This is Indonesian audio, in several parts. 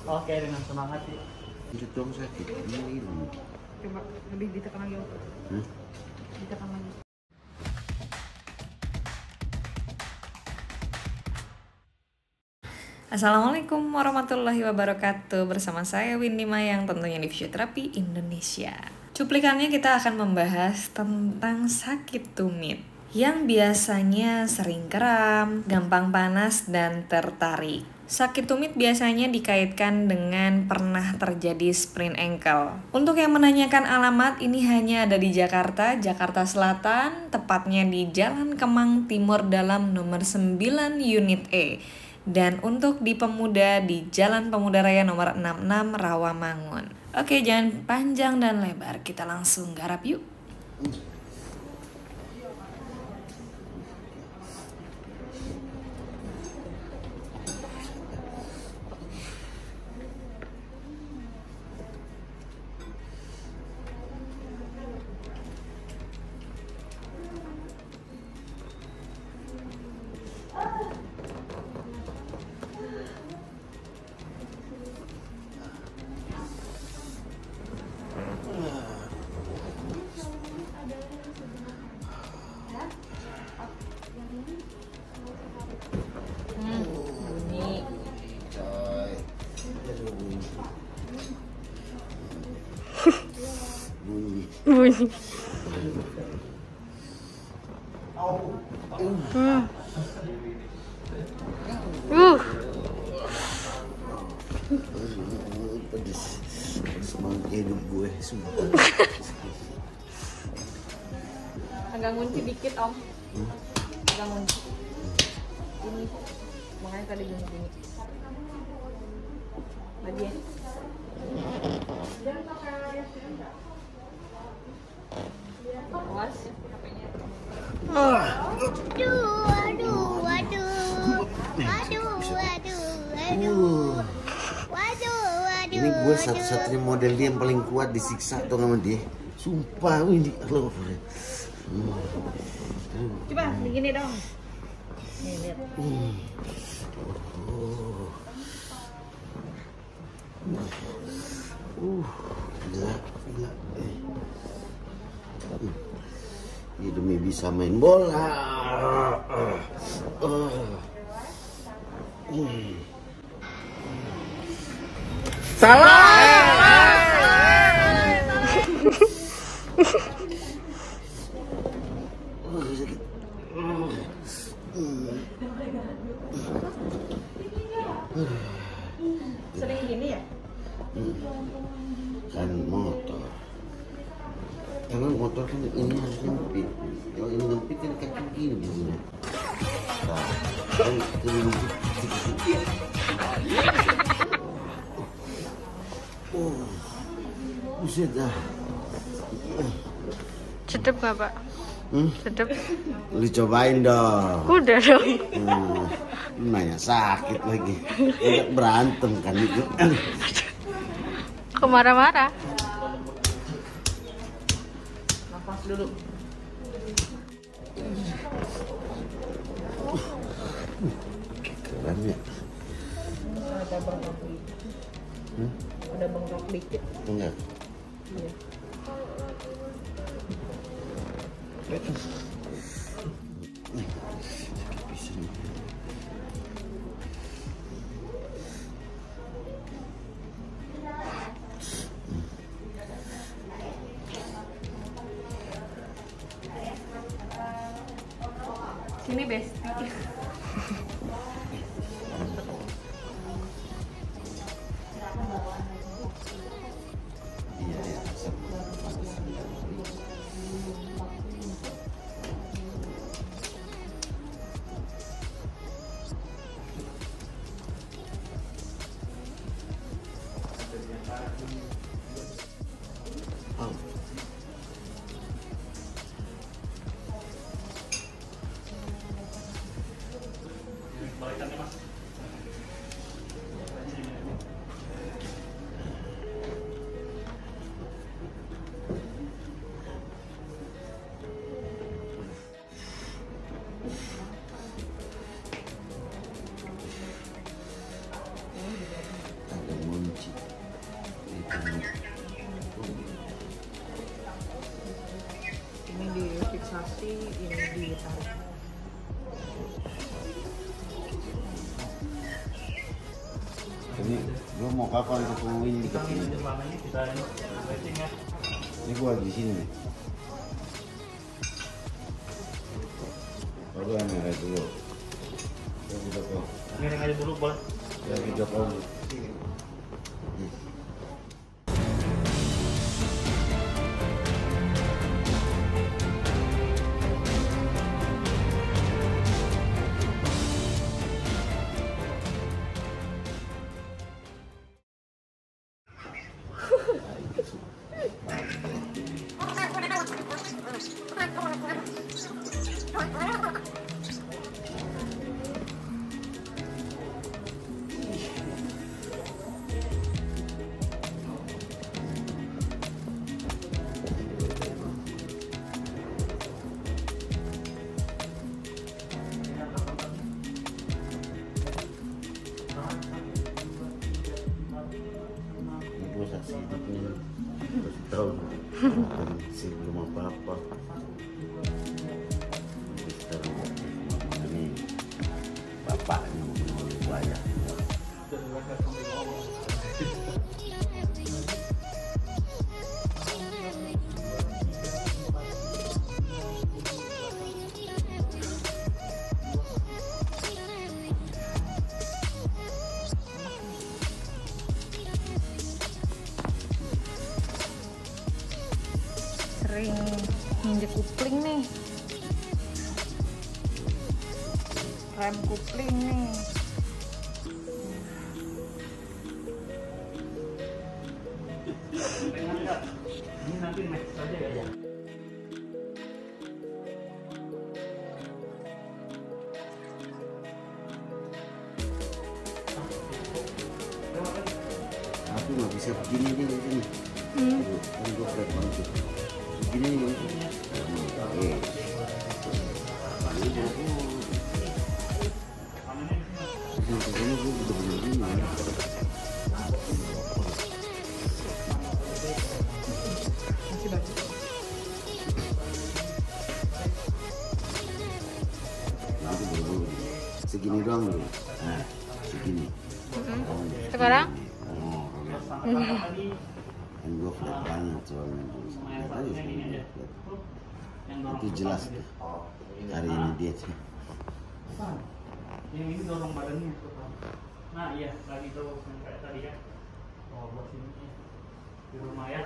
Oke, dengan semangat ya. Itu dong sakit. Ini. Coba lebih ditekan lagi. Hah? Ditekan lagi. Assalamualaikum warahmatullahi wabarakatuh. Bersama saya Windy Mayang, tentunya di Fisioterapi Indonesia. Cuplikannya kita akan membahas tentang sakit tumit yang biasanya sering kram, gampang panas, dan tertarik. Sakit tumit biasanya dikaitkan dengan pernah terjadi sprain ankle. Untuk yang menanyakan alamat, ini hanya ada di Jakarta, Jakarta Selatan, tepatnya di Jalan Kemang Timur Dalam nomor 9 Unit E. Dan untuk di pemuda di Jalan Pemuda Raya nomor 66 Rawamangun. Oke, jangan panjang dan lebar, kita langsung garap yuk. Bunyi. Pedes banget hidup gue semua. Agak ngunci dikit om. Agak ngunci. Ini makanya tadi bunyi-bunyi. Lagi ya. Awas HP-nya. Ini gue satu-satunya model dia yang paling kuat disiksa tuh sama dia. Sumpah ini lo. Coba begini dong. Nih lihat. Gila. Ini demi bisa main bola. Salah. Sering gini ya? Kan motor. Karena motor kan ini harus nyempit. Kalau ini nyempit kan kaki gini biasanya. Nah, kan ini nyempit. Buset dah. Sedep nggak Pak? Sedep. Lu cobain dong. Udah dong. Nanya sakit lagi. Udah berantem kan itu. Kok marah-marah? Nafas dulu. Keren ya. Ada bengkak dikit. Ada bengkak dikit. Enggak. Iya. Sini besti. Iya ya. Ini difiksasi, ini ditarik. Ini gua mau kapal ketemuin di sini. Ini gua di sini nih. Baru yang merah dulu. Ya video call. Miring aja dulu boleh. Ya video call. Gue saksi hidupnya harus tahu sih belum apa-apa. Sekarang ini bapaknya mau bayar. Sering nginjek kupling nih, rem kupling nih. Ini nanti next saja ya. Aku nggak bisa begini aja di sini. Kan gue berat banget. Begini nih bang. Ini gue udah bener-bener. Masih baca. Nanti dulu segini doang dulu. Nah, segini. Sekarang? Oh, kan gue flat banget soalnya. Lihat aja sebenarnya flat. Itu jelas tuh. Hari ini dia sih. Yang ini dorong badannya. Nah iya, lagi tuh kayak tadi ya. Oh, buat sini di rumah ya.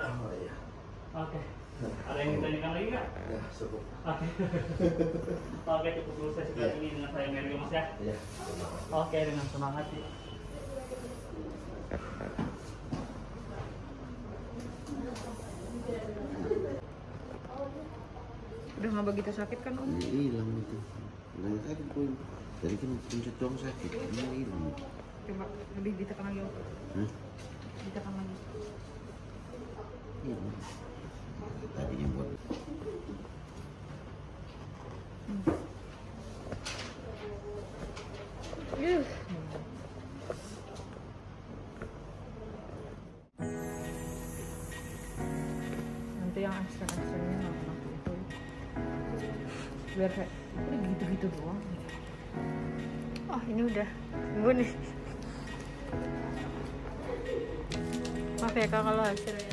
Oke. Ada yang ditanyakan lagi nggak? Ya, cukup. Oke. Oke, cukup dulu sesi kali ini dengan saya Mary Mas ya. Ya. Oke, dengan senang hati. Udah nggak begitu sakit kan Om? Hilang itu. Nggak sakit pun. Tadi kan pencet doang sakit. Ini hilang. Coba lebih ditekan lagi Om. Hah? Ditekan lagi. Hilang. Tadinya buat. Nanti yang ekstrak-ekstraknya nggak pernah itu. Biar kayak udah gitu-gitu doang. Oh ini udah tunggu nih. Maaf ya kak kalau hasilnya.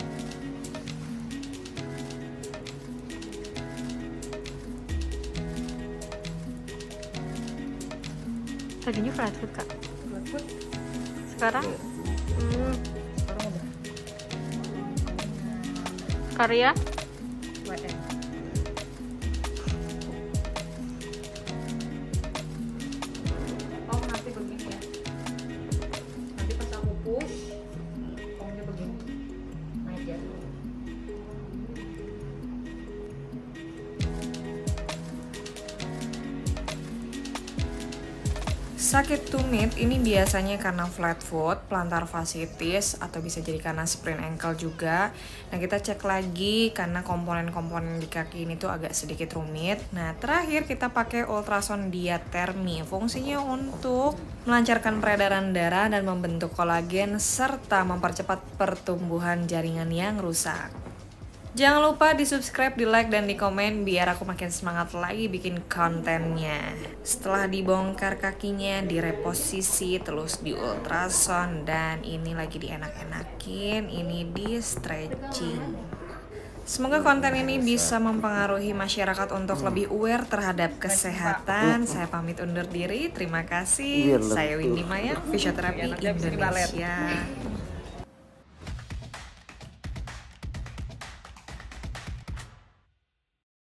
Tadinya flat food kak. Flat foot Sekarang sekarang udah karya. WM. Om nanti begini ya. Nanti pas aku push, omnya begini. Naik ya. Sakit tumit ini biasanya karena flat foot, plantar fasciitis, atau bisa jadi karena sprain ankle juga. Nah, kita cek lagi karena komponen-komponen di kaki ini tuh agak sedikit rumit. Nah, terakhir kita pakai ultrasound diatermi. Fungsinya untuk melancarkan peredaran darah dan membentuk kolagen serta mempercepat pertumbuhan jaringan yang rusak. Jangan lupa di subscribe, di like, dan di komen biar aku makin semangat lagi bikin kontennya. Setelah dibongkar kakinya, direposisi, terus di ultrasound, dan ini lagi dienak-enakin, ini di stretching. Semoga konten ini bisa mempengaruhi masyarakat untuk lebih aware terhadap kesehatan. Saya pamit undur diri, terima kasih. Saya Windy Maya, Fisioterapi Indonesia.